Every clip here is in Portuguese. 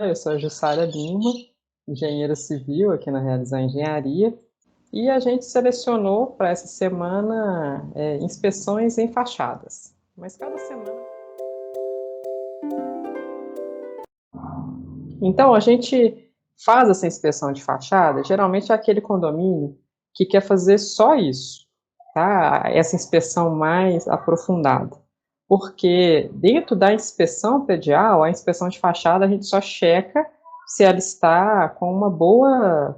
Eu sou a Jussara Lima, engenheira civil aqui na Realizar Engenharia, e a gente selecionou para essa semana inspeções em fachadas. Mas cada semana. Então, a gente faz essa inspeção de fachada, geralmente é aquele condomínio que quer fazer só isso, tá? Essa inspeção mais aprofundada. Porque dentro da inspeção predial, a inspeção de fachada, a gente só checa se ela está com uma boa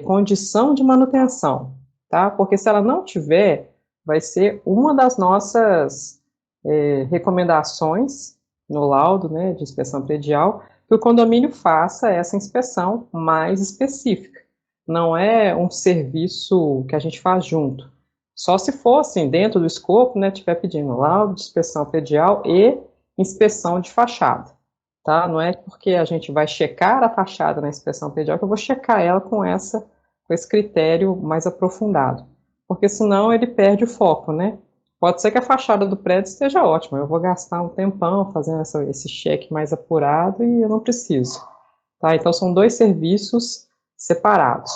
condição de manutenção, tá? Porque se ela não tiver, vai ser uma das nossas recomendações no laudo, né, de inspeção predial, que o condomínio faça essa inspeção mais específica. Não é um serviço que a gente faz junto. Só se for, assim, dentro do escopo, né, estiver pedindo laudo de inspeção predial e inspeção de fachada, tá? Não é porque a gente vai checar a fachada na inspeção predial que eu vou checar ela com esse critério mais aprofundado, porque senão ele perde o foco, né? Pode ser que a fachada do prédio esteja ótima, eu vou gastar um tempão fazendo esse cheque mais apurado e eu não preciso, tá? Então são dois serviços separados.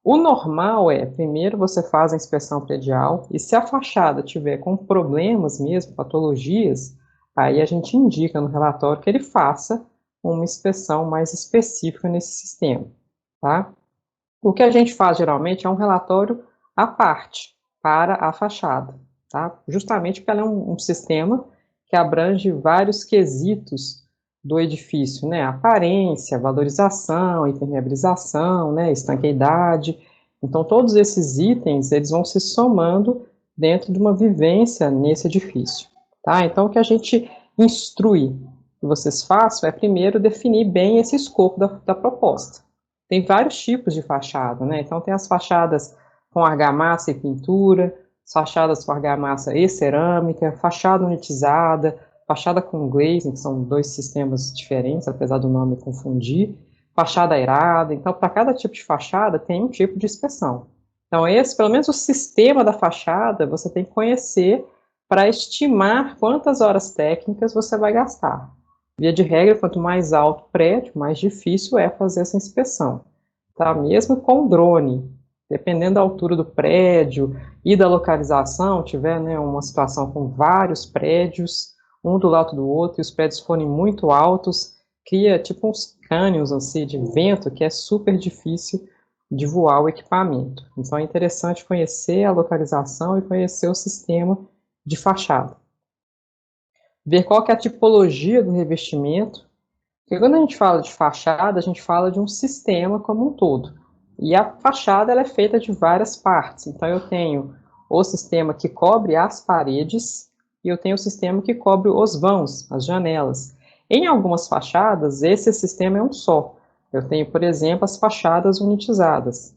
O normal é, primeiro você faz a inspeção predial, e se a fachada tiver com problemas mesmo, patologias, aí a gente indica no relatório que ele faça uma inspeção mais específica nesse sistema, tá? O que a gente faz geralmente é um relatório à parte para a fachada, tá? Justamente porque ela é um sistema que abrange vários quesitos do edifício, né? Aparência, valorização, impermeabilização, né? Estanqueidade. Então, todos esses itens, eles vão se somando dentro de uma vivência nesse edifício, tá? Então, o que a gente instrui que vocês façam é, primeiro, definir bem esse escopo da proposta. Tem vários tipos de fachada, né? Então, tem as fachadas com argamassa e pintura, fachadas com argamassa e cerâmica, fachada unitizada, fachada com glazing, que são dois sistemas diferentes, apesar do nome confundir, fachada airada. Então, para cada tipo de fachada, tem um tipo de inspeção. Então, esse, pelo menos o sistema da fachada, você tem que conhecer para estimar quantas horas técnicas você vai gastar. Via de regra, quanto mais alto o prédio, mais difícil é fazer essa inspeção, tá? Mesmo com drone, dependendo da altura do prédio e da localização, tiver, né, uma situação com vários prédios, um do lado do outro, e os prédios forem muito altos, cria tipo uns cânions assim, de vento, que é super difícil de voar o equipamento. Então é interessante conhecer a localização e conhecer o sistema de fachada. Ver qual que é a tipologia do revestimento, porque quando a gente fala de fachada, a gente fala de um sistema como um todo. E a fachada ela é feita de várias partes. Então eu tenho o sistema que cobre as paredes e eu tenho o sistema que cobre os vãos, as janelas. Em algumas fachadas, esse sistema é um só. Eu tenho, por exemplo, as fachadas unitizadas,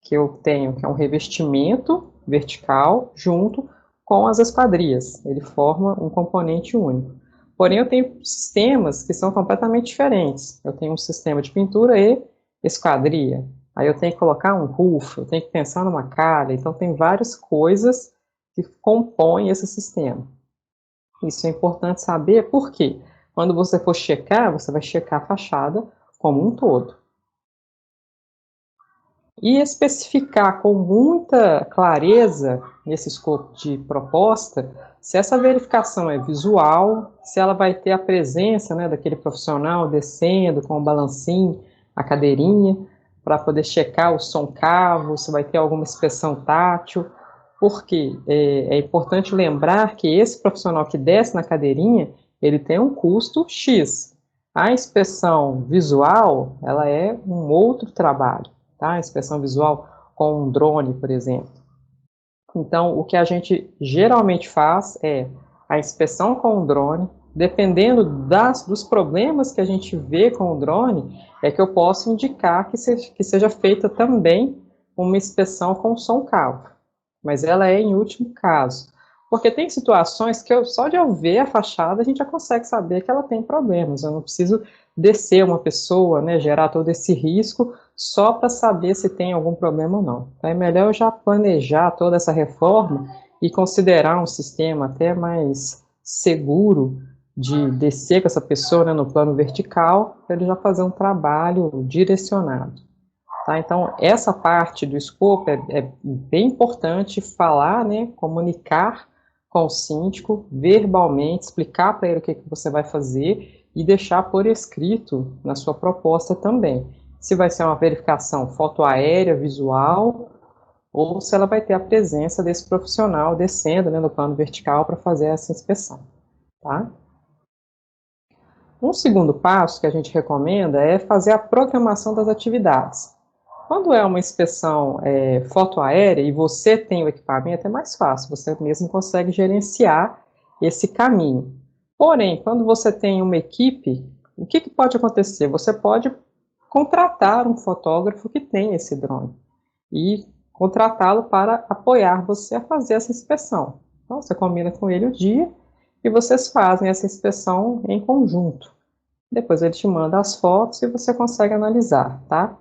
que eu tenho, que é um revestimento vertical junto com as esquadrias. Ele forma um componente único. Porém, eu tenho sistemas que são completamente diferentes. Eu tenho um sistema de pintura e esquadria. Aí eu tenho que colocar um roof, eu tenho que pensar numa calha. Então, tem várias coisas que compõem esse sistema. Isso é importante saber, porque quando você for checar, você vai checar a fachada como um todo. E especificar com muita clareza nesse escopo de proposta se essa verificação é visual, se ela vai ter a presença, né, daquele profissional descendo com o balancinho, a cadeirinha, para poder checar o som cavo, se vai ter alguma inspeção tátil, porque é importante lembrar que esse profissional que desce na cadeirinha, ele tem um custo X. A inspeção visual, ela é um outro trabalho, tá? A inspeção visual com um drone, por exemplo. Então, o que a gente geralmente faz é a inspeção com o drone, dependendo dos problemas que a gente vê com o drone, é que eu posso indicar que seja feita também uma inspeção com som cavo. Mas ela é em último caso. Porque tem situações que só de eu ver a fachada a gente já consegue saber que ela tem problemas. Eu não preciso descer uma pessoa, né, gerar todo esse risco só para saber se tem algum problema ou não. Então é melhor eu já planejar toda essa reforma e considerar um sistema até mais seguro de descer com essa pessoa, né, no plano vertical, para ele já fazer um trabalho direcionado. Tá? Então, essa parte do escopo é bem importante falar, né, comunicar com o síndico, verbalmente, explicar para ele o que você vai fazer e deixar por escrito na sua proposta também. Se vai ser uma verificação fotoaérea, visual, ou se ela vai ter a presença desse profissional descendo, né, no plano vertical para fazer essa inspeção. Tá? Um segundo passo que a gente recomenda é fazer a programação das atividades. Quando é uma inspeção fotoaérea e você tem o equipamento, é mais fácil, você mesmo consegue gerenciar esse caminho. Porém, quando você tem uma equipe, o que pode acontecer? Você pode contratar um fotógrafo que tem esse drone e contratá-lo para apoiar você a fazer essa inspeção. Então, você combina com ele o dia e vocês fazem essa inspeção em conjunto. Depois ele te manda as fotos e você consegue analisar, tá?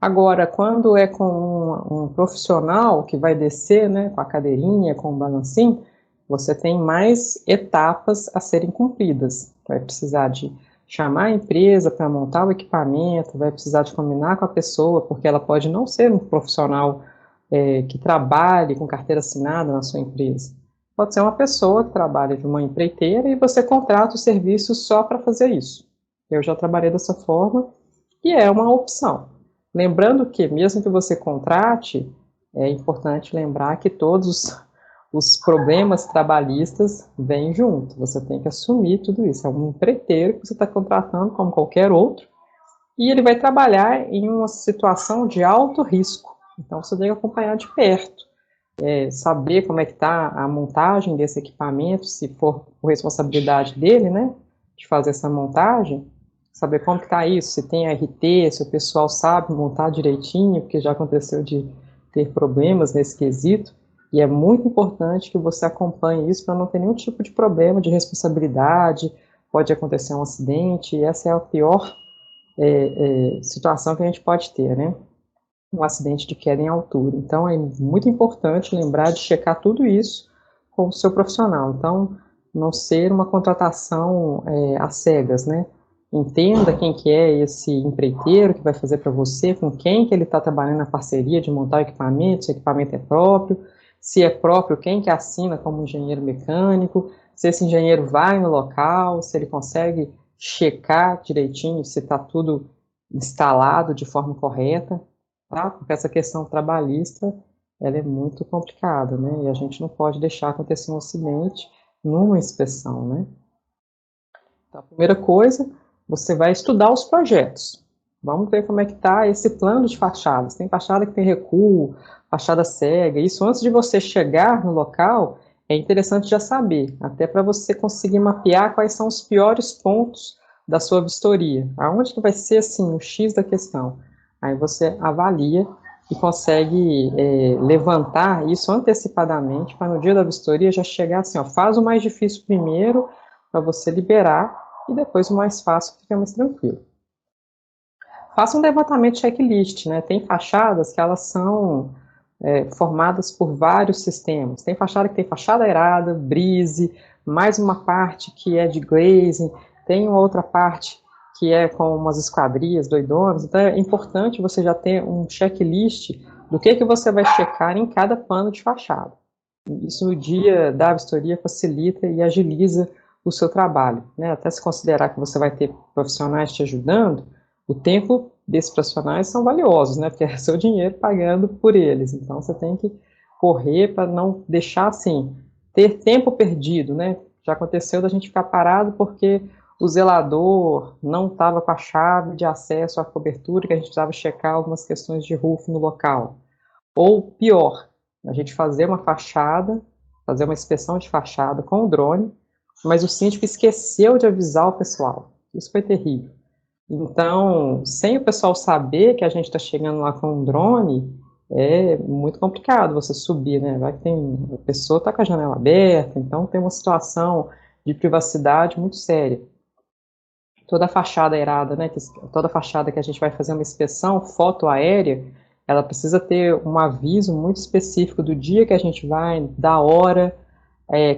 Agora, quando é com um profissional que vai descer, né, com a cadeirinha, com o balancinho, você tem mais etapas a serem cumpridas. Vai precisar de chamar a empresa para montar o equipamento, vai precisar de combinar com a pessoa, porque ela pode não ser um profissional que trabalhe com carteira assinada na sua empresa. Pode ser uma pessoa que trabalha de uma empreiteira e você contrata o serviço só para fazer isso. Eu já trabalhei dessa forma e é uma opção. Lembrando que, mesmo que você contrate, é importante lembrar que todos os problemas trabalhistas vêm junto. Você tem que assumir tudo isso. É um empreiteiro que você está contratando como qualquer outro e ele vai trabalhar em uma situação de alto risco. Então, você tem que acompanhar de perto, saber como é que está a montagem desse equipamento, se for por responsabilidade dele, né, de fazer essa montagem, saber como que está isso, se tem RT, se o pessoal sabe montar direitinho, porque já aconteceu de ter problemas nesse quesito, e é muito importante que você acompanhe isso para não ter nenhum tipo de problema de responsabilidade, pode acontecer um acidente, e essa é a pior situação que a gente pode ter, né? Um acidente de queda em altura. Então, é muito importante lembrar de checar tudo isso com o seu profissional. Então, não ser uma contratação às cegas, né? Entenda quem que é esse empreiteiro que vai fazer para você, com quem que ele está trabalhando na parceria de montar o equipamento, se o equipamento é próprio, se é próprio, quem que assina como engenheiro mecânico, se esse engenheiro vai no local, se ele consegue checar direitinho se está tudo instalado de forma correta, tá? Porque essa questão trabalhista, ela é muito complicada, né? E a gente não pode deixar acontecer um acidente numa inspeção, né? Então, a primeira coisa, você vai estudar os projetos. Vamos ver como é que está esse plano de fachadas. Tem fachada que tem recuo, fachada cega. Isso antes de você chegar no local, é interessante já saber, até para você conseguir mapear quais são os piores pontos da sua vistoria. Aonde que vai ser, assim, o X da questão. Aí você avalia e consegue levantar isso antecipadamente, para no dia da vistoria já chegar assim, ó, faz o mais difícil primeiro, para você liberar, e depois o mais fácil fica mais tranquilo. Faça um levantamento checklist, né? Tem fachadas que elas são formadas por vários sistemas. Tem fachada que tem fachada airada, brise, mais uma parte que é de glazing, tem uma outra parte que é com umas esquadrias doidonas. Então é importante você já ter um checklist do que você vai checar em cada pano de fachada. Isso no dia da vistoria facilita e agiliza o seu trabalho, né? Até se considerar que você vai ter profissionais te ajudando, o tempo desses profissionais são valiosos, né? Porque é seu dinheiro pagando por eles. Então você tem que correr para não deixar assim, ter tempo perdido, né? Já aconteceu da gente ficar parado porque o zelador não estava com a chave de acesso à cobertura, que a gente precisava checar algumas questões de roof no local. Ou pior, a gente fazer uma fachada, fazer uma inspeção de fachada com o drone, mas o síndico esqueceu de avisar o pessoal. Isso foi terrível. Então, sem o pessoal saber que a gente está chegando lá com um drone, é muito complicado você subir, né? Vai que a pessoa está com a janela aberta, então tem uma situação de privacidade muito séria. Toda fachada airada, né? Toda fachada que a gente vai fazer uma inspeção foto aérea, ela precisa ter um aviso muito específico do dia que a gente vai, da hora,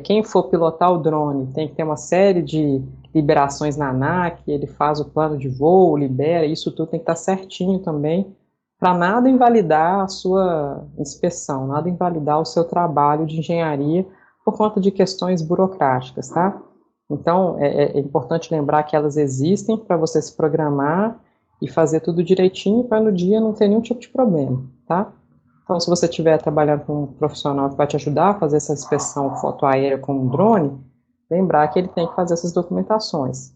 Quem for pilotar o drone tem que ter uma série de liberações na ANAC, ele faz o plano de voo, libera, isso tudo tem que estar certinho também, para nada invalidar a sua inspeção, nada invalidar o seu trabalho de engenharia por conta de questões burocráticas, tá? Então, é importante lembrar que elas existem para você se programar e fazer tudo direitinho para no dia não ter nenhum tipo de problema, tá? Então, se você estiver trabalhando com um profissional que vai te ajudar a fazer essa inspeção fotoaérea com um drone, lembrar que ele tem que fazer essas documentações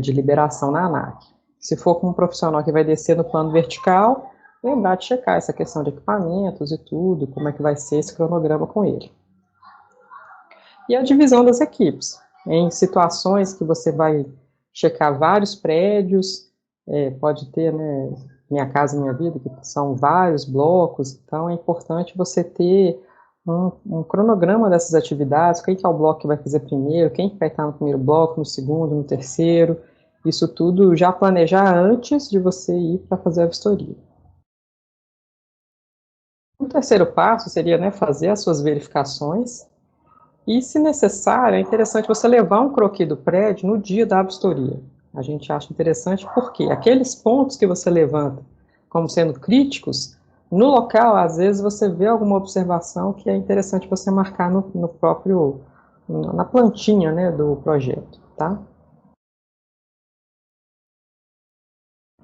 de liberação na ANAC. Se for com um profissional que vai descer no plano vertical, lembrar de checar essa questão de equipamentos e tudo, como é que vai ser esse cronograma com ele. E a divisão das equipes. Em situações que você vai checar vários prédios, pode ter, né, Minha Casa Minha Vida, que são vários blocos, então é importante você ter um cronograma dessas atividades, quem que é o bloco que vai fazer primeiro, quem que vai estar no primeiro bloco, no segundo, no terceiro, isso tudo já planejar antes de você ir para fazer a vistoria. O terceiro passo seria, né, fazer as suas verificações, e, se necessário, é interessante você levar um croquis do prédio no dia da vistoria. A gente acha interessante porque aqueles pontos que você levanta como sendo críticos, no local, às vezes, você vê alguma observação que é interessante você marcar na plantinha, né, do projeto, tá?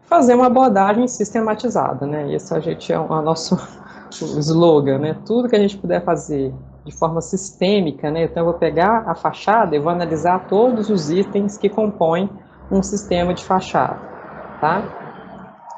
Fazer uma abordagem sistematizada, né? Esse é o nosso slogan, né? Tudo que a gente puder fazer de forma sistêmica, né? Então, eu vou pegar a fachada e vou analisar todos os itens que compõem um sistema de fachada, tá?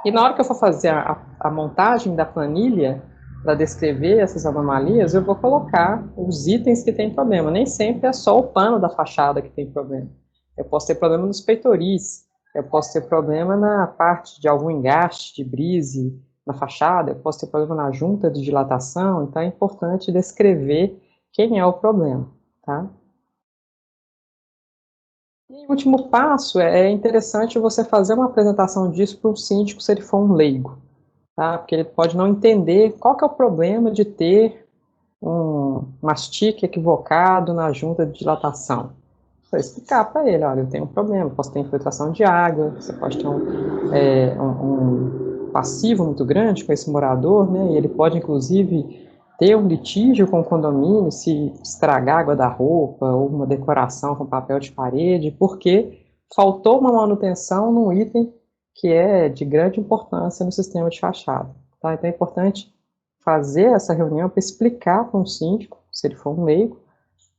E na hora que eu for fazer a montagem da planilha para descrever essas anomalias, eu vou colocar os itens que têm problema. Nem sempre é só o pano da fachada que tem problema. Eu posso ter problema nos peitoris, eu posso ter problema na parte de algum engaste de brise na fachada, eu posso ter problema na junta de dilatação, então é importante descrever quem é o problema, tá? E o último passo é interessante você fazer uma apresentação disso para um síndico se ele for um leigo, tá? Porque ele pode não entender qual que é o problema de ter um mastique equivocado na junta de dilatação. Você explicar para ele, olha, eu tenho um problema, posso ter infiltração de água, você pode ter um passivo muito grande com esse morador, né, e ele pode, inclusive, ter um litígio com o condomínio se estragar a água da roupa ou uma decoração com papel de parede, porque faltou uma manutenção num item que é de grande importância no sistema de fachada. Tá? Então é importante fazer essa reunião para explicar para um síndico, se ele for um leigo,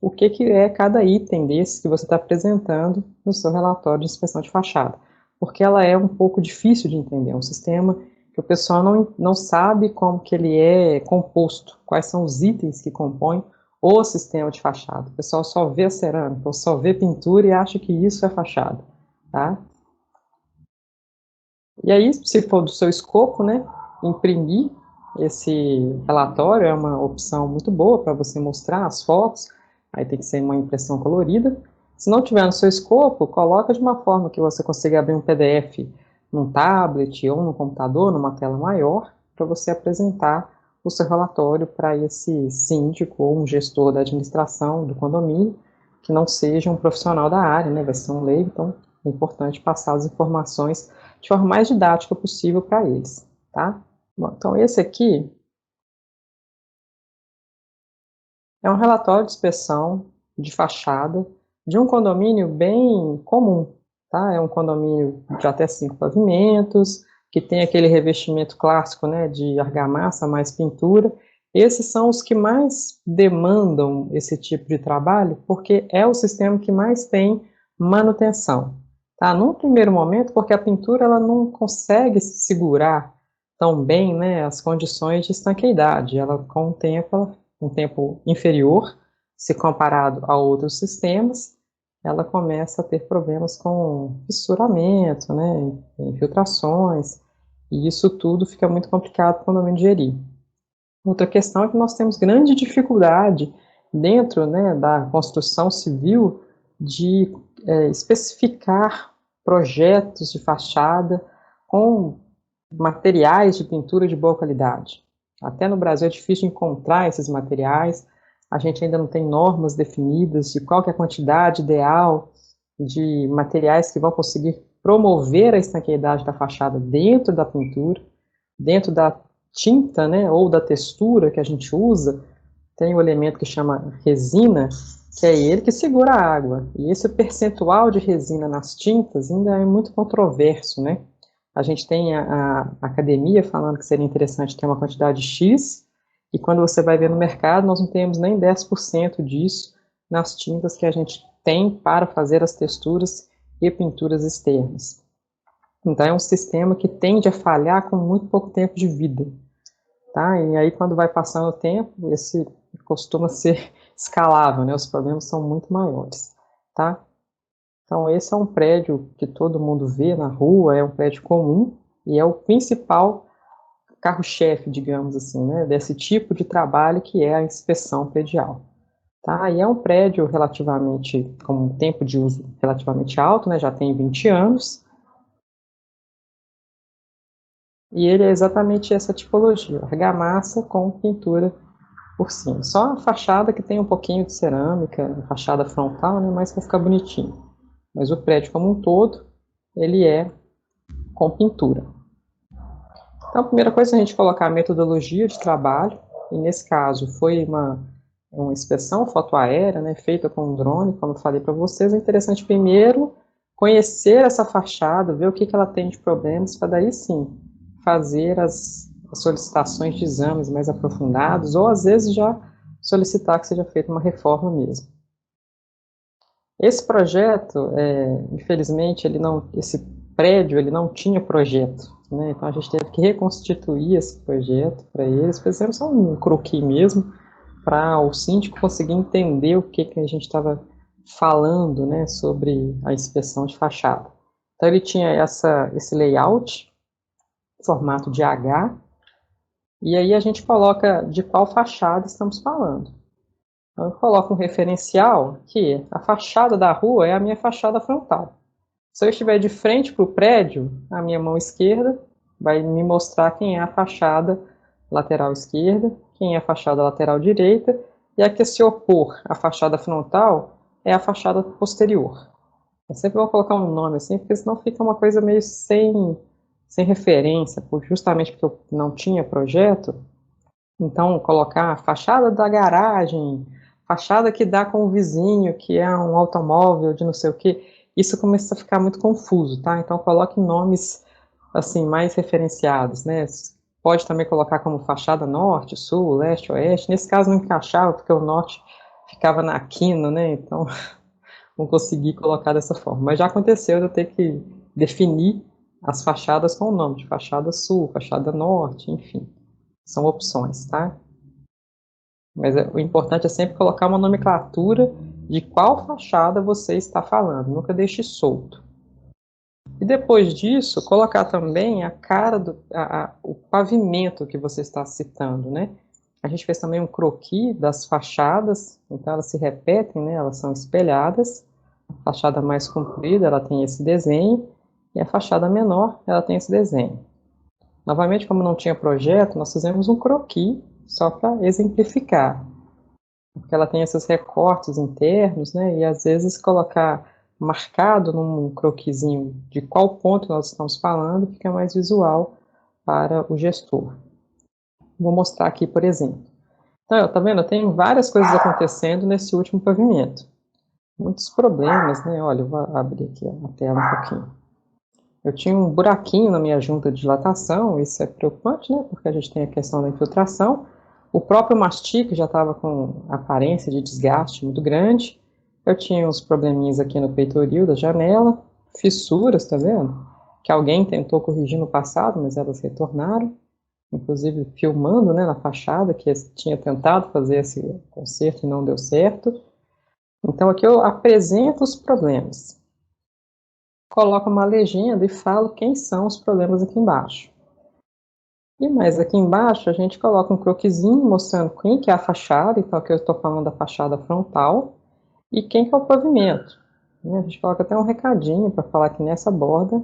o que é cada item desse que você está apresentando no seu relatório de inspeção de fachada, porque ela é um pouco difícil de entender, é um sistema que o pessoal não sabe como que ele é composto, quais são os itens que compõem o sistema de fachada. O pessoal só vê a cerâmica, ou só vê pintura e acha que isso é fachada, tá? E aí, se for do seu escopo, né, imprimir esse relatório é uma opção muito boa para você mostrar as fotos, aí tem que ser uma impressão colorida. Se não tiver no seu escopo, coloca de uma forma que você consiga abrir um PDF num tablet ou no computador, numa tela maior, para você apresentar o seu relatório para esse síndico ou um gestor da administração do condomínio, que não seja um profissional da área, né, vai ser um leigo, então é importante passar as informações de forma mais didática possível para eles, tá? Bom, então esse aqui é um relatório de inspeção de fachada de um condomínio bem comum, tá? É um condomínio de até 5 pavimentos, que tem aquele revestimento clássico, né, de argamassa mais pintura. Esses são os que mais demandam esse tipo de trabalho, porque é o sistema que mais tem manutenção, tá? Num primeiro momento, porque a pintura ela não consegue segurar tão bem, né, as condições de estanqueidade. Ela, com o tempo, um tempo inferior, se comparado a outros sistemas, ela começa a ter problemas com fissuramento, né, infiltrações, e isso tudo fica muito complicado para o condomínio gerir. Outra questão é que nós temos grande dificuldade dentro, né, da construção civil de especificar projetos de fachada com materiais de pintura de boa qualidade. Até no Brasil é difícil encontrar esses materiais, a gente ainda não tem normas definidas de qual que é a quantidade ideal de materiais que vão conseguir promover a estanqueidade da fachada dentro da pintura, dentro da tinta, né, ou da textura que a gente usa. Tem um elemento que chama resina, que é ele que segura a água. E esse percentual de resina nas tintas ainda é muito controverso, né? A gente tem a academia falando que seria interessante ter uma quantidade X, e quando você vai ver no mercado, nós não temos nem 10% disso nas tintas que a gente tem para fazer as texturas e pinturas externas. Então, é um sistema que tende a falhar com muito pouco tempo de vida, tá? E aí, quando vai passando o tempo, esse costuma ser escalável, né? Os problemas são muito maiores, tá? Então, esse é um prédio que todo mundo vê na rua, é um prédio comum e é o principal carro-chefe, digamos assim, né, desse tipo de trabalho que é a inspeção predial. Tá? E é um prédio relativamente, com um tempo de uso relativamente alto, né, já tem 20 anos, e ele é exatamente essa tipologia, argamassa com pintura por cima. Só a fachada que tem um pouquinho de cerâmica, a fachada frontal, né, mas para ficar bonitinho. Mas o prédio como um todo, ele é com pintura. Então, a primeira coisa é a gente colocar a metodologia de trabalho, e nesse caso foi uma inspeção fotoaérea, né, feita com um drone, como eu falei para vocês. É interessante primeiro conhecer essa fachada, ver o que ela tem de problemas, para daí sim fazer as solicitações de exames mais aprofundados, ou às vezes já solicitar que seja feita uma reforma mesmo. Esse projeto, infelizmente, esse prédio ele não tinha projeto, né? Então a gente teve que reconstituir esse projeto para eles, fizemos só um croquis mesmo, para o síndico conseguir entender o que a gente estava falando, né, sobre a inspeção de fachada. Então ele tinha esse layout, formato de H, e aí a gente coloca de qual fachada estamos falando. Então eu coloco um referencial que a fachada da rua é a minha fachada frontal. Se eu estiver de frente para o prédio, a minha mão esquerda vai me mostrar quem é a fachada lateral esquerda, quem é a fachada lateral direita, e a que se opor à fachada frontal é a fachada posterior. Eu sempre vou colocar um nome assim, porque senão fica uma coisa meio sem referência, justamente porque eu não tinha projeto. Então, colocar a fachada da garagem, fachada que dá com o vizinho, que é um automóvel de não sei o quê, isso começa a ficar muito confuso, tá? Então, coloque nomes, assim, mais referenciados, né? Pode também colocar como fachada norte, sul, leste, oeste. Nesse caso não encaixava, porque o norte ficava na quina, né? Então, não consegui colocar dessa forma. Mas já aconteceu de eu ter que definir as fachadas com o nome de fachada sul, fachada norte, enfim. São opções, tá? Mas o importante é sempre colocar uma nomenclatura de qual fachada você está falando, nunca deixe solto. E depois disso, colocar também a cara o pavimento que você está citando, né? A gente fez também um croquis das fachadas, então elas se repetem, né? Elas são espelhadas. A fachada mais comprida, ela tem esse desenho, e a fachada menor, ela tem esse desenho. Novamente, como não tinha projeto, nós fizemos um croquis só para exemplificar, porque ela tem esses recortes internos, né, e às vezes colocar marcado num croquisinho de qual ponto nós estamos falando fica mais visual para o gestor. Vou mostrar aqui, por exemplo. Então, tá vendo? Eu tenho várias coisas acontecendo nesse último pavimento. Muitos problemas, né? Olha, eu vou abrir aqui a tela um pouquinho. Eu tinha um buraquinho na minha junta de dilatação, isso é preocupante, né? Porque a gente tem a questão da infiltração. O próprio mastic já estava com aparência de desgaste muito grande. Eu tinha uns probleminhas aqui no peitoril da janela, fissuras, tá vendo? Que alguém tentou corrigir no passado, mas elas retornaram. Inclusive filmando, né, na fachada, que tinha tentado fazer esse conserto e não deu certo. Então aqui eu apresento os problemas. Coloco uma legenda e falo quem são os problemas aqui embaixo. E mais aqui embaixo a gente coloca um croquisinho mostrando quem que é a fachada, então aqui eu estou falando da fachada frontal, e quem que é o pavimento. A gente coloca até um recadinho para falar que nessa borda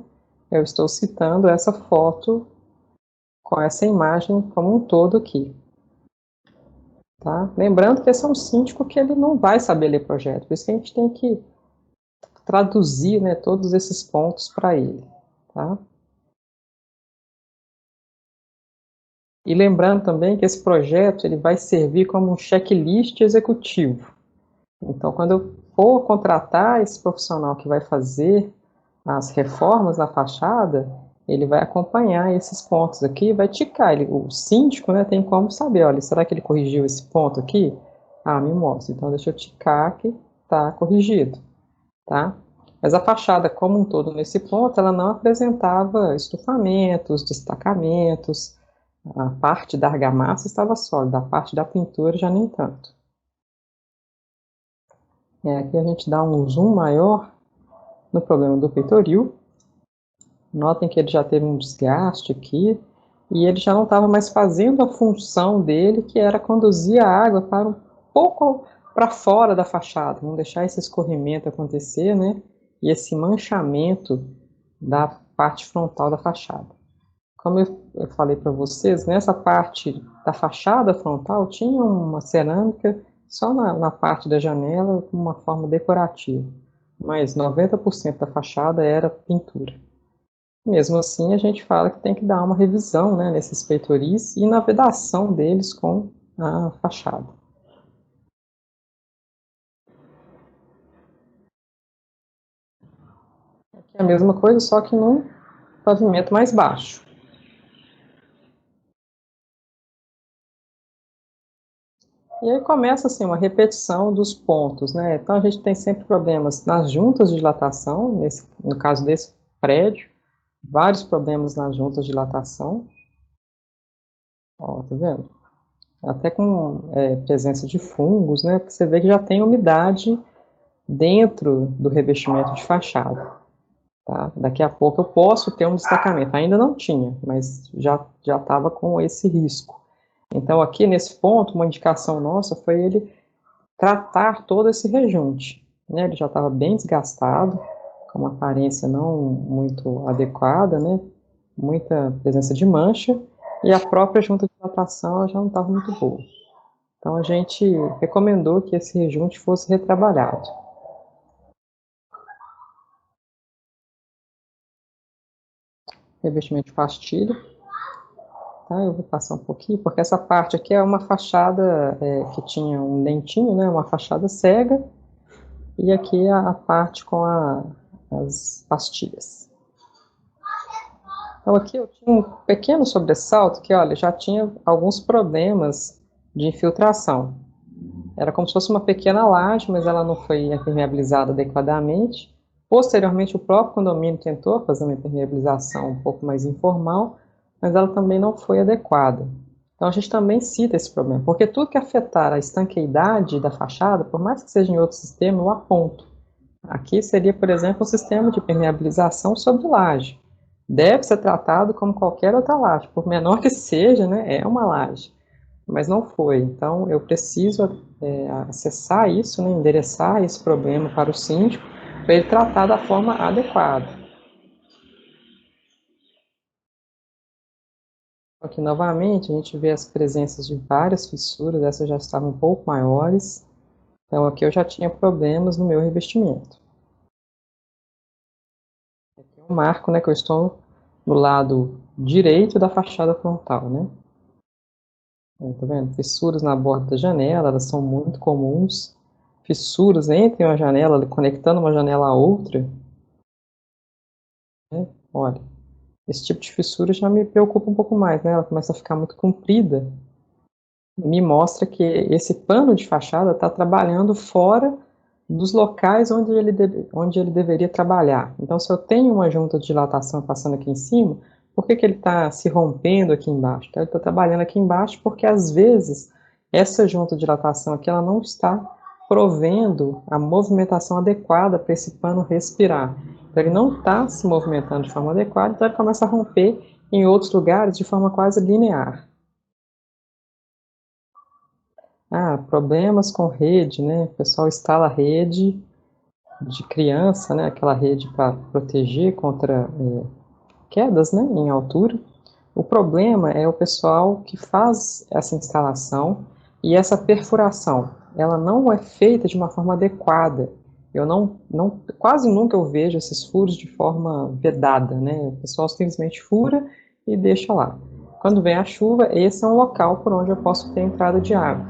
eu estou citando essa foto com essa imagem como um todo aqui. tá? Lembrando que esse é um síndico que ele não vai saber ler projeto, por isso que a gente tem que traduzir, né, todos esses pontos para ele, tá? E lembrando também que esse projeto ele vai servir como um checklist executivo. Então, quando eu for contratar esse profissional que vai fazer as reformas na fachada, ele vai acompanhar esses pontos aqui, vai ticar. O síndico, né, tem como saber, olha, será que ele corrigiu esse ponto aqui? Ah, me mostra. Então, deixa eu ticar que está corrigido, tá? Mas a fachada como um todo nesse ponto, ela não apresentava estufamentos, destacamentos, a parte da argamassa estava sólida, a parte da pintura já nem tanto. Aqui a gente dá um zoom maior no problema do peitoril. Notem que ele já teve um desgaste aqui, e ele já não estava mais fazendo a função dele, que era conduzir a água para um pouco para fora da fachada, não deixar esse escorrimento acontecer, né? E esse manchamento da parte frontal da fachada. Como eu falei para vocês, nessa parte da fachada frontal tinha uma cerâmica só na parte da janela, com uma forma decorativa, mas 90% da fachada era pintura. Mesmo assim, a gente fala que tem que dar uma revisão, né, nesses peitoris e na vedação deles com a fachada. Aqui é a mesma coisa, só que num pavimento mais baixo. E aí começa assim uma repetição dos pontos, né? Então a gente tem sempre problemas nas juntas de dilatação, no caso desse prédio, vários problemas nas juntas de dilatação. Ó, tá vendo? Até com presença de fungos, né? Porque você vê que já tem umidade dentro do revestimento de fachada. Tá? Daqui a pouco eu posso ter um destacamento. Ainda não tinha, mas já estava com esse risco. Então aqui nesse ponto, uma indicação nossa foi ele tratar todo esse rejunte, né? Ele já estava bem desgastado, com uma aparência não muito adequada, né? Muita presença de mancha, e a própria junta de dilatação já não estava muito boa. Então a gente recomendou que esse rejunte fosse retrabalhado. Revestimento de pastilha, tá? Eu vou passar um pouquinho, porque essa parte aqui é uma fachada que tinha um dentinho, né? Uma fachada cega, e aqui a parte com as pastilhas. Então aqui eu tinha um pequeno sobressalto que, olha, já tinha alguns problemas de infiltração. Era como se fosse uma pequena laje, mas ela não foi impermeabilizada adequadamente. Posteriormente, o próprio condomínio tentou fazer uma impermeabilização um pouco mais informal, mas ela também não foi adequada. Então a gente também cita esse problema, porque tudo que afetar a estanqueidade da fachada, por mais que seja em outro sistema, eu aponto. Aqui seria, por exemplo, um sistema de permeabilização sobre laje. Deve ser tratado como qualquer outra laje, por menor que seja, né, é uma laje. Mas não foi. Então, eu preciso acessar isso, né, endereçar esse problema para o síndico, para ele tratar da forma adequada. Aqui, novamente, a gente vê as presenças de várias fissuras, essas já estavam um pouco maiores. Então, aqui eu já tinha problemas no meu revestimento. Aqui é um marco, né, que eu estou no lado direito da fachada frontal, né? Tá vendo? Fissuras na borda da janela, elas são muito comuns. Fissuras entre uma janela, conectando uma janela a outra, né? Olha, esse tipo de fissura já me preocupa um pouco mais, né? Ela começa a ficar muito comprida. Me mostra que esse pano de fachada está trabalhando fora dos locais onde ele deveria trabalhar. Então, se eu tenho uma junta de dilatação passando aqui em cima, por que ele está se rompendo aqui embaixo? Então, ele está trabalhando aqui embaixo porque, às vezes, essa junta de dilatação aqui ela não está provendo a movimentação adequada para esse pano respirar. Então, ele não está se movimentando de forma adequada, então ele começa a romper em outros lugares de forma quase linear. Problemas com rede, né? O pessoal instala rede de criança, né? Aquela rede para proteger contra quedas, né? Em altura. O problema é o pessoal que faz essa instalação e essa perfuração, ela não é feita de uma forma adequada. Eu quase nunca eu vejo esses furos de forma vedada, né? O pessoal simplesmente fura e deixa lá. Quando vem a chuva, esse é um local por onde eu posso ter entrada de água.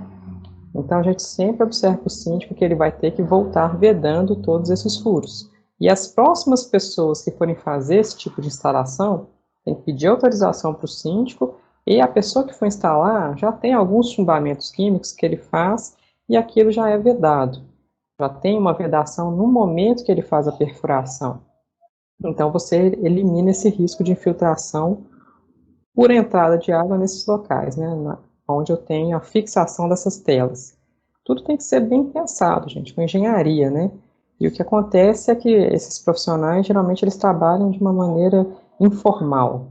Então a gente sempre observa o síndico que ele vai ter que voltar vedando todos esses furos. E as próximas pessoas que forem fazer esse tipo de instalação tem que pedir autorização para o síndico, e a pessoa que for instalar já tem alguns chumbamentos químicos que ele faz e aquilo já é vedado. Já tem uma vedação no momento que ele faz a perfuração. Então você elimina esse risco de infiltração por entrada de água nesses locais, né, onde eu tenho a fixação dessas telas. Tudo tem que ser bem pensado, gente, com engenharia, né? E o que acontece é que esses profissionais, geralmente, eles trabalham de uma maneira informal.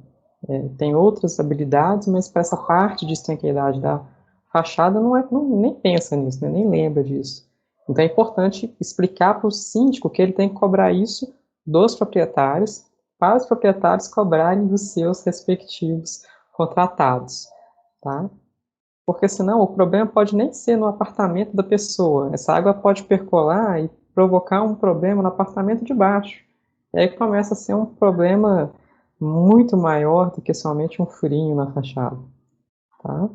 Tem outras habilidades, mas para essa parte de estanqueidade da fachada, nem pensa nisso, né? Nem lembra disso. Então é importante explicar para o síndico que ele tem que cobrar isso dos proprietários, para os proprietários cobrarem dos seus respectivos contratados, tá? Porque senão o problema pode nem ser no apartamento da pessoa. Essa água pode percolar e provocar um problema no apartamento de baixo. E aí começa a ser um problema muito maior do que somente um furinho na fachada, tá?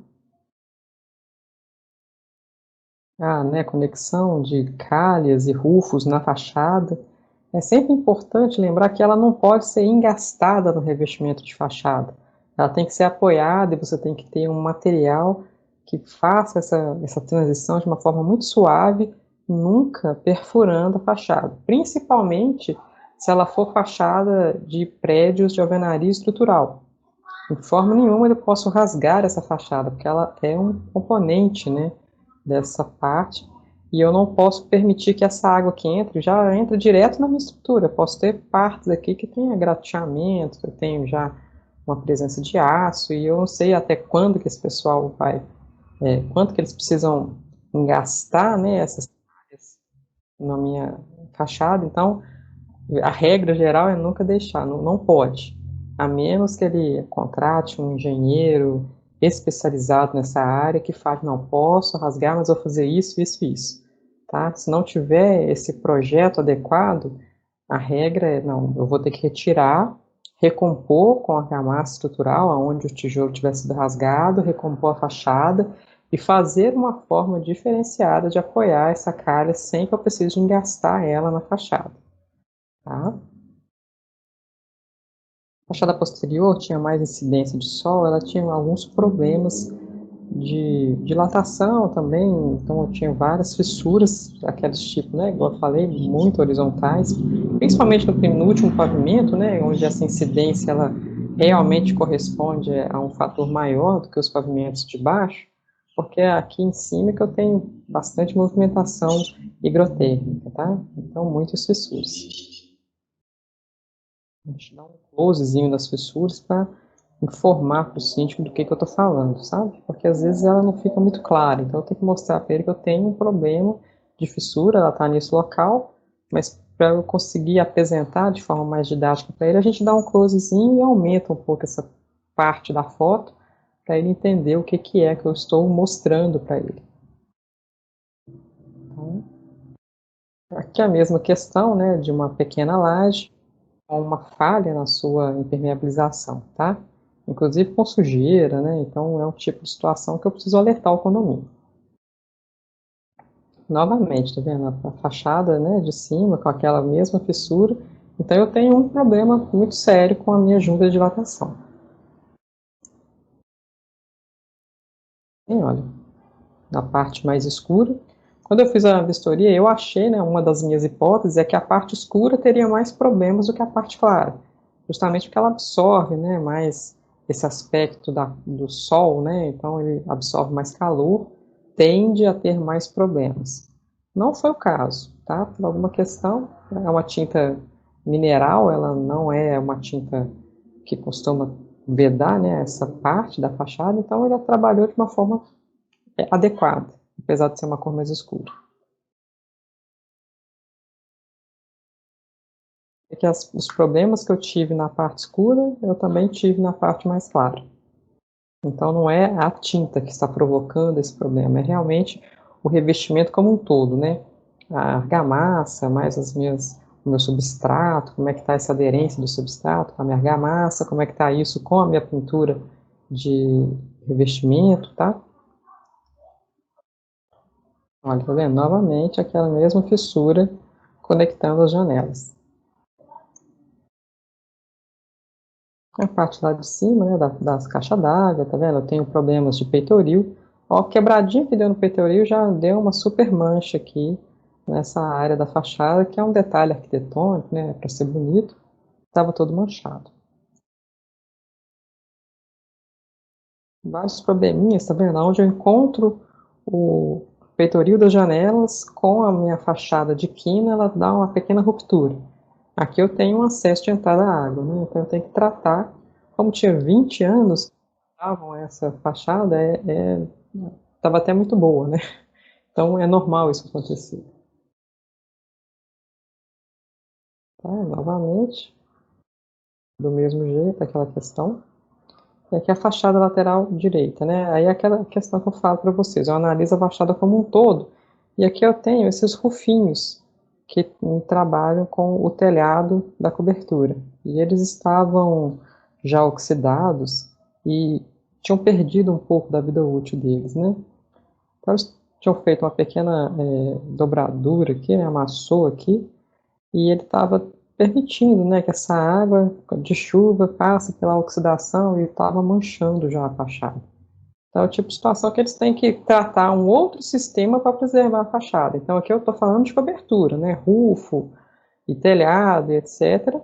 Né, conexão de calhas e rufos na fachada. É sempre importante lembrar que ela não pode ser engastada no revestimento de fachada. Ela tem que ser apoiada e você tem que ter um material que faça essa transição de uma forma muito suave, nunca perfurando a fachada. Principalmente se ela for fachada de prédios de alvenaria estrutural. De forma nenhuma eu posso rasgar essa fachada, porque ela é um componente, né, dessa parte, e eu não posso permitir que essa água que entre já entre direto na minha estrutura. Eu posso ter partes aqui que tem grateamento, que eu tenho já uma presença de aço, e eu não sei até quando que esse pessoal quanto que eles precisam gastar, né, essas áreas na minha fachada. Então, a regra geral é nunca deixar, não pode. A menos que ele contrate um engenheiro especializado nessa área que fale, não posso rasgar, mas vou fazer isso, isso e isso. Tá? Se não tiver esse projeto adequado, a regra é, não, eu vou ter que retirar, recompor com a argamassa estrutural, aonde o tijolo tiver sido rasgado, recompor a fachada e fazer uma forma diferenciada de apoiar essa calha sem que eu precise engastar ela na fachada. Tá? A fachada posterior tinha mais incidência de sol, ela tinha alguns problemas de dilatação também, então eu tinha várias fissuras, aqueles tipos, né, igual eu falei, muito horizontais, principalmente no último pavimento, né, onde essa incidência ela realmente corresponde a um fator maior do que os pavimentos de baixo, porque é aqui em cima que eu tenho bastante movimentação higrotérmica, tá? Então, muitas fissuras. A gente dá um closezinho das fissuras para informar para o síndico do que eu estou falando, sabe? Porque às vezes ela não fica muito clara, então eu tenho que mostrar para ele que eu tenho um problema de fissura, ela está nesse local, mas para eu conseguir apresentar de forma mais didática para ele, a gente dá um closezinho e aumenta um pouco essa parte da foto para ele entender o que é que eu estou mostrando para ele. Então, aqui é a mesma questão, né, de uma pequena laje, uma falha na sua impermeabilização, tá? Inclusive com sujeira, né? Então é um tipo de situação que eu preciso alertar o condomínio. Novamente, tá vendo? A fachada, né, de cima com aquela mesma fissura. Então eu tenho um problema muito sério com a minha junta de dilatação. E olha, na parte mais escura, quando eu fiz a vistoria, eu achei, né, uma das minhas hipóteses é que a parte escura teria mais problemas do que a parte clara, justamente porque ela absorve, né, mais esse aspecto do sol, né, então ele absorve mais calor, tende a ter mais problemas. Não foi o caso, tá? Por alguma questão, é uma tinta mineral, ela não é uma tinta que costuma vedar, né, essa parte da fachada, então ele trabalhou de uma forma adequada, apesar de ser uma cor mais escura. É que os problemas que eu tive na parte escura, eu também tive na parte mais clara. Então não é a tinta que está provocando esse problema, é realmente o revestimento como um todo, né? A argamassa, mais o meu substrato, como é que está essa aderência do substrato com a minha argamassa, como é que está isso com a minha pintura de revestimento, tá? Olha, tá vendo? Novamente aquela mesma fissura conectando as janelas. A parte lá de cima, né, das caixas d'água, tá vendo? Eu tenho problemas de peitoril. Ó, quebradinho que deu no peitoril já deu uma super mancha aqui nessa área da fachada, que é um detalhe arquitetônico, né, para ser bonito. Estava todo manchado. Vários probleminhas, tá vendo? Onde eu encontro o peitoril das janelas com a minha fachada de quina, ela dá uma pequena ruptura. Aqui eu tenho um acesso de entrada à água, né? Então eu tenho que tratar. Como tinha 20 anos que usavam essa fachada, estava até muito boa, né? Então é normal isso acontecer. Tá? Novamente, do mesmo jeito, aquela questão. E aqui a fachada lateral direita, né? Aí é aquela questão que eu falo para vocês, eu analiso a fachada como um todo, e aqui eu tenho esses rufinhos que me trabalham com o telhado da cobertura. E eles estavam já oxidados e tinham perdido um pouco da vida útil deles, né? Então eles tinham feito uma pequena dobradura aqui, né? Amassou aqui, e ele estava permitindo, né, que essa água de chuva passe pela oxidação e estava manchando já a fachada. Então, é o tipo de situação que eles têm que tratar um outro sistema para preservar a fachada. Então, aqui eu estou falando de cobertura, né, rufo e telhado, e etc.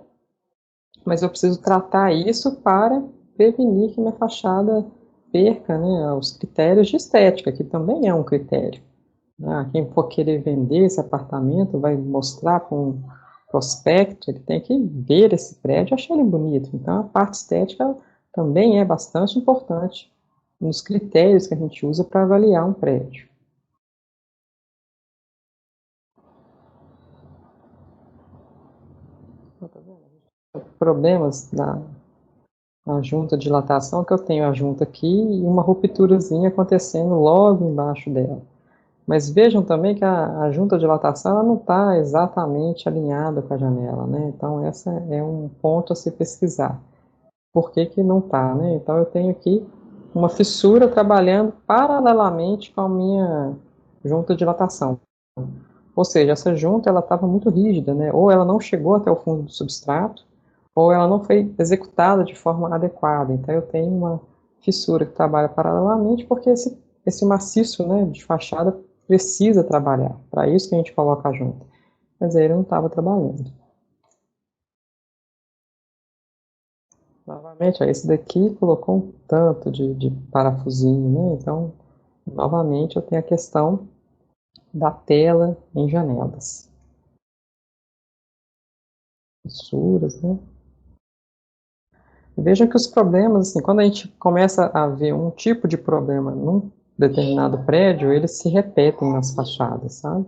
Mas eu preciso tratar isso para prevenir que minha fachada perca, né, os critérios de estética, que também é um critério. Quem for querer vender esse apartamento vai mostrar para um prospecto, ele tem que ver esse prédio e achar ele bonito. Então, a parte estética também é bastante importante nos critérios que a gente usa para avaliar um prédio. Problemas na junta de dilatação, que eu tenho a junta aqui e uma rupturazinha acontecendo logo embaixo dela. Mas vejam também que a junta de dilatação ela não está exatamente alinhada com a janela, né? Então, esse é um ponto a se pesquisar. Por que que não está, né? Então, eu tenho aqui uma fissura trabalhando paralelamente com a minha junta de dilatação. Ou seja, essa junta ela estava muito rígida, né? Ou ela não chegou até o fundo do substrato, ou ela não foi executada de forma adequada. Então, eu tenho uma fissura que trabalha paralelamente porque esse maciço, né, de fachada precisa trabalhar. Para isso que a gente coloca a junta. Mas aí ele não estava trabalhando. Novamente, ó, esse daqui colocou um tanto de parafusinho, né? Então, novamente, eu tenho a questão da tela em janelas. Fissuras, né? Veja que os problemas, assim, quando a gente começa a ver um tipo de problema num determinado prédio, eles se repetem nas fachadas, sabe?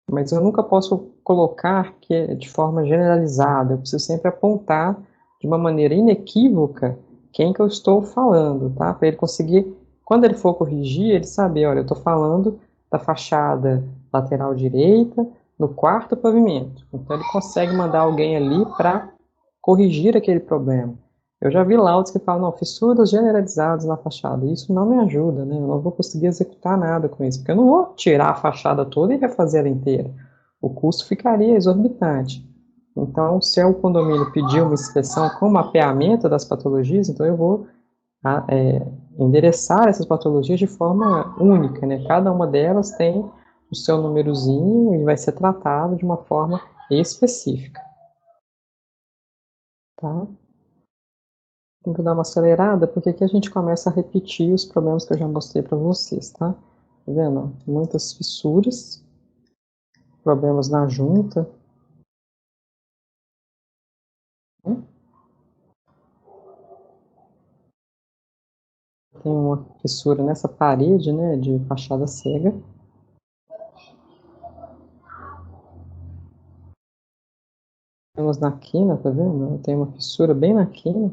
Mas eu nunca posso colocar que é de forma generalizada, eu preciso sempre apontar de uma maneira inequívoca quem que eu estou falando, tá? Para ele conseguir, quando ele for corrigir, ele saber, olha, eu estou falando da fachada lateral direita no quarto pavimento. Então ele consegue mandar alguém ali para corrigir aquele problema. Eu já vi laudos que falam, não, fissuras generalizadas na fachada. Isso não me ajuda, né? Eu não vou conseguir executar nada com isso, porque eu não vou tirar a fachada toda e refazer ela inteira. O custo ficaria exorbitante. Então, se o condomínio pedir uma inspeção com mapeamento das patologias, então eu vou endereçar essas patologias de forma única, né? Cada uma delas tem o seu númerozinho e vai ser tratado de uma forma específica, tá? Vou dar uma acelerada, porque aqui a gente começa a repetir os problemas que eu já mostrei para vocês, tá? Tá vendo? Muitas fissuras, problemas na junta. Tem uma fissura nessa parede, né, de fachada cega. Temos na quina, tá vendo? Tem uma fissura bem na quina.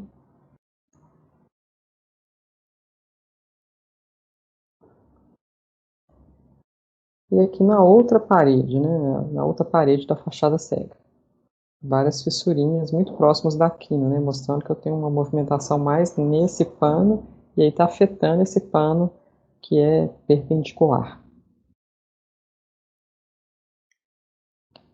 e aqui na outra parede, né, na outra parede da fachada cega. Várias fissurinhas muito próximas da quina, né, mostrando que eu tenho uma movimentação mais nesse pano, e aí está afetando esse pano que é perpendicular.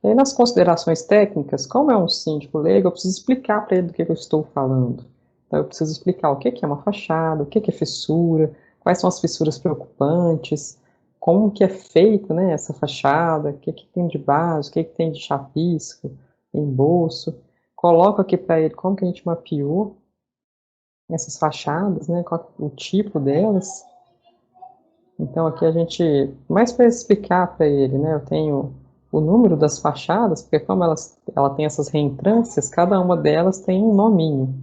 E aí, nas considerações técnicas, como é um síndico leigo, eu preciso explicar para ele do que eu estou falando. Então, eu preciso explicar o que é uma fachada, o que é fissura, quais são as fissuras preocupantes, como que é feita, né, essa fachada, o que tem de base, o que tem de chapisco, embolso. Coloco aqui para ele como que a gente mapeou essas fachadas, né, qual o tipo delas. Então aqui a gente, mais para explicar para ele, né, eu tenho o número das fachadas, porque como ela tem essas reentrâncias, cada uma delas tem um nominho.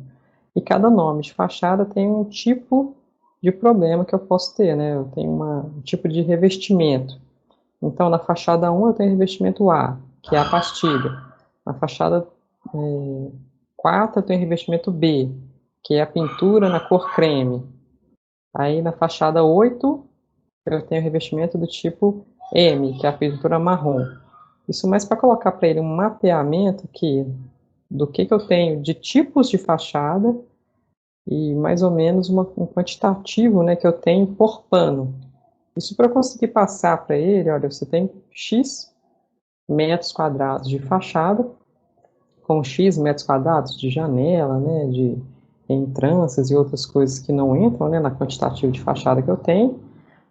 E cada nome de fachada tem um tipo de problema que eu posso ter, né? Eu tenho um tipo de revestimento. Então, na fachada 1 eu tenho revestimento A, que é a pastilha. Na fachada 4 eu tenho revestimento B, que é a pintura na cor creme. Aí na fachada 8 eu tenho revestimento do tipo M, que é a pintura marrom. Isso mais para colocar para ele um mapeamento do que eu tenho de tipos de fachada e mais ou menos um quantitativo, né, que eu tenho por pano. Isso para eu conseguir passar para ele, olha, você tem X metros quadrados de fachada, com X metros quadrados de janela, né, de entrâncias e outras coisas que não entram, né, na quantitativo de fachada que eu tenho,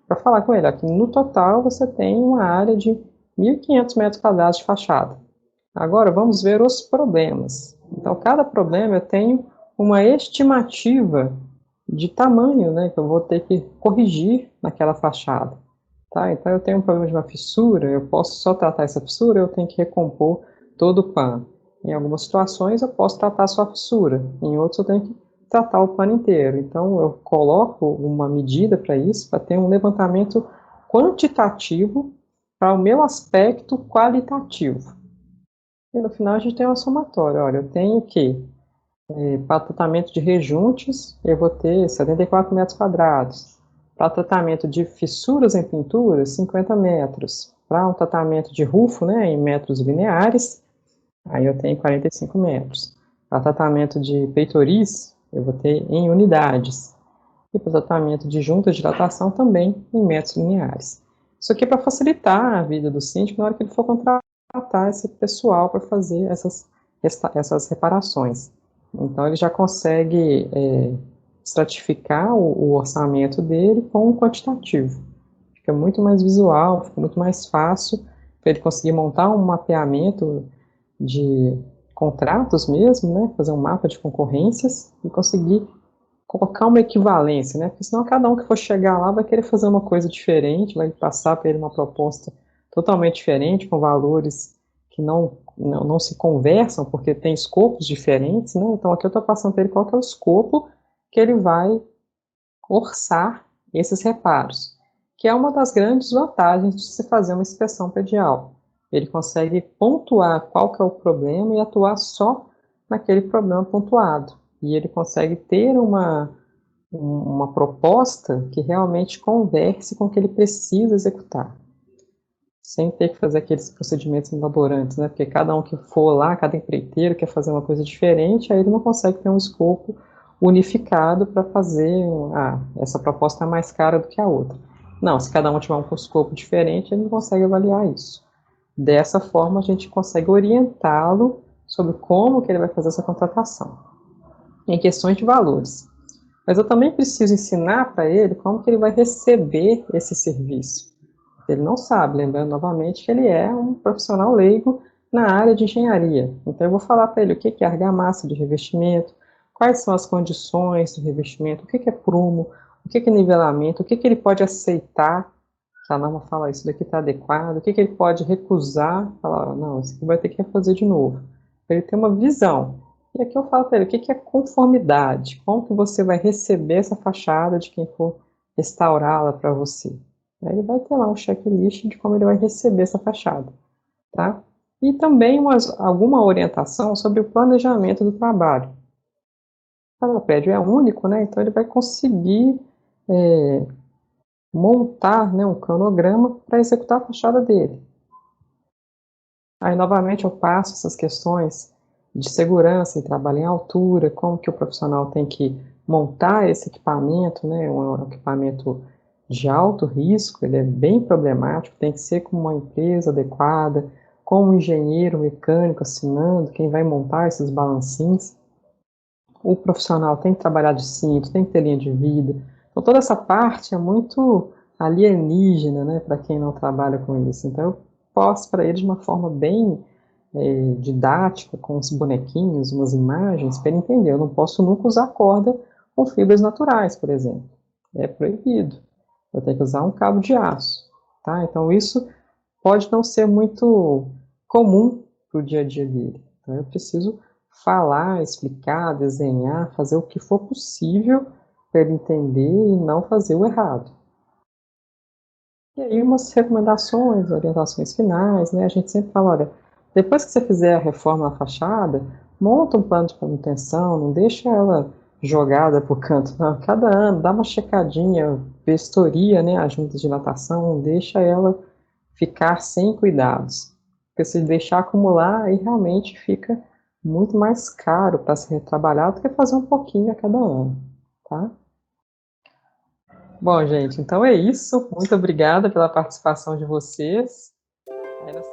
para falar com ele, aqui no total você tem uma área de 1.500 metros quadrados de fachada. Agora vamos ver os problemas. Então, cada problema eu tenho uma estimativa de tamanho, né, que eu vou ter que corrigir naquela fachada. Tá? Então, eu tenho um problema de uma fissura, eu posso só tratar essa fissura, eu tenho que recompor todo o pano. Em algumas situações, eu posso tratar só a fissura, em outras, eu tenho que tratar o pano inteiro. Então, eu coloco uma medida para isso, para ter um levantamento quantitativo para o meu aspecto qualitativo. E no final, a gente tem uma somatória. Olha, eu tenho que, para tratamento de rejuntes, eu vou ter 74 metros quadrados. Para tratamento de fissuras em pinturas, 50 metros. Para um tratamento de rufo, né, em metros lineares, aí eu tenho 45 metros. Para tratamento de peitoris, eu vou ter em unidades. E para tratamento de junta de dilatação também em metros lineares. Isso aqui é para facilitar a vida do síndico na hora que ele for contratar esse pessoal para fazer essas reparações. Então ele já consegue estratificar o orçamento dele com um quantitativo. Fica muito mais visual, fica muito mais fácil para ele conseguir montar um mapeamento de contratos mesmo, né, fazer um mapa de concorrências e conseguir colocar uma equivalência, né, porque senão cada um que for chegar lá vai querer fazer uma coisa diferente, vai passar para ele uma proposta totalmente diferente, com valores que não se conversam, porque tem escopos diferentes, né, então aqui eu estou passando para ele qual que é o escopo que ele vai orçar esses reparos, que é uma das grandes vantagens de se fazer uma inspeção predial. Ele consegue pontuar qual que é o problema e atuar só naquele problema pontuado. E ele consegue ter uma proposta que realmente converse com o que ele precisa executar, sem ter que fazer aqueles procedimentos elaborantes, né? Porque cada um que for lá, cada empreiteiro quer fazer uma coisa diferente, aí ele não consegue ter um escopo unificado para fazer, essa proposta é mais cara do que a outra. Não, se cada um tiver um escopo diferente, ele não consegue avaliar isso. Dessa forma, a gente consegue orientá-lo sobre como que ele vai fazer essa contratação. Em questões de valores. Mas eu também preciso ensinar para ele como que ele vai receber esse serviço. Ele não sabe, lembrando novamente que ele é um profissional leigo na área de engenharia. Então eu vou falar para ele o que é argamassa de revestimento, quais são as condições do revestimento, o que é prumo, o que é nivelamento, o que ele pode aceitar, se a norma fala isso daqui está adequado, o que ele pode recusar, falar, não, isso aqui vai ter que refazer de novo. Para ele ter uma visão. E aqui eu falo para ele o que é conformidade, como que você vai receber essa fachada de quem for restaurá-la para você. Aí ele vai ter lá um checklist de como ele vai receber essa fachada, tá? E também alguma orientação sobre o planejamento do trabalho. Cada prédio é único, né? Então ele vai conseguir montar, né, um cronograma para executar a fachada dele. Aí, novamente, eu passo essas questões de segurança e trabalho em altura, como que o profissional tem que montar esse equipamento, né, um equipamento de alto risco, ele é bem problemático, tem que ser com uma empresa adequada, com um engenheiro mecânico assinando, quem vai montar esses balancins. O profissional tem que trabalhar de cinto, tem que ter linha de vida. Então, toda essa parte é muito alienígena, né, para quem não trabalha com isso. Então, eu posto para eles de uma forma bem didática, com uns bonequinhos, umas imagens, para ele entender. Eu não posso nunca usar corda com fibras naturais, por exemplo. É proibido. Eu tenho que usar um cabo de aço. Tá? Então, isso pode não ser muito comum para o dia a dia dele. Então, eu preciso falar, explicar, desenhar, fazer o que for possível para ele entender e não fazer o errado. E aí umas recomendações, orientações finais, né? A gente sempre fala, olha, depois que você fizer a reforma na fachada, monta um plano de manutenção, não deixa ela jogada por canto, não. Cada ano, dá uma checadinha, vistoria, né, a junta de natação, não deixa ela ficar sem cuidados. Porque se deixar acumular, aí realmente fica muito mais caro para ser retrabalhado do que fazer um pouquinho a cada ano, tá? Bom, gente, então é isso. Muito obrigada pela participação de vocês. Aí nós